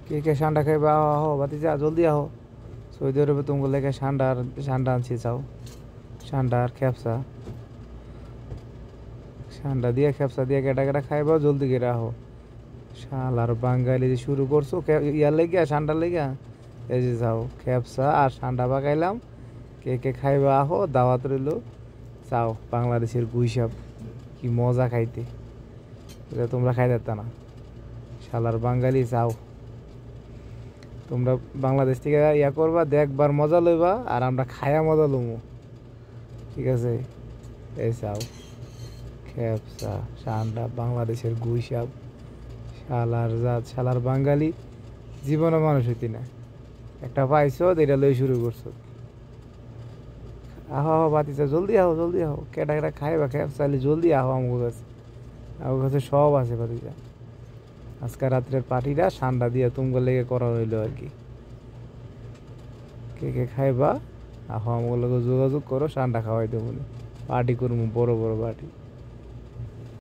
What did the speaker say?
কে কে ঠান্ডা খাইবা? আহো আহো ভাতিজা, জলদি আহো। সৌদি আরবে তোমাকে লেগে ঠান্ডা আনছি, চাও ঠান্ডা আর খেপসা। ঠান্ডা দিয়ে খেপসা দিয়ে কেটা কেটা খাইবা, জলদি করে আহো। শালার বাঙালি যে শুরু করছো ইয়ার লেগিয়া, ঠান্ডার লেগিয়া। এই যে যাও, খেপসা আর ঠান্ডা পাকাইলাম। কে কে খাইবা আহো, দাওয়াত রইল। চাও বাংলাদেশের গুইসাপ, কি মজা খাইতে, এটা তোমরা খাইতে না। শালার বাঙালি চাও, তোমরা বাংলাদেশ থেকে ইয়া করবা, দেখবার মজা লইবা, আর আমরা খায়া মজা লমু। ঠিক আছে, এই চাও খেপসা ঠান্ডা, বাংলাদেশের গুইসাপ। শালার জাত, শালার বাঙালি জীবনে মানুষ হইতি না। একটা পাইছো, এটা লই শুরু করছো। আহো আহো বাতিজা, জলদি আহো জলদি আহো। কেটা কেটা খাইবা খেপসা, জলদি আহো। আমার কাছে সব আছে বাতিজা। আজকে রাত্রের পার্টিটা ঠান্ডা দিয়ে তোমার লেগে করা হইলো আর কি। কে কে খাইবা আহো, আমার লগে যোগাযোগ করো, ঠান্ডা খাওয়াই দেবো। পার্টি করবো, বড় বড় পার্টি।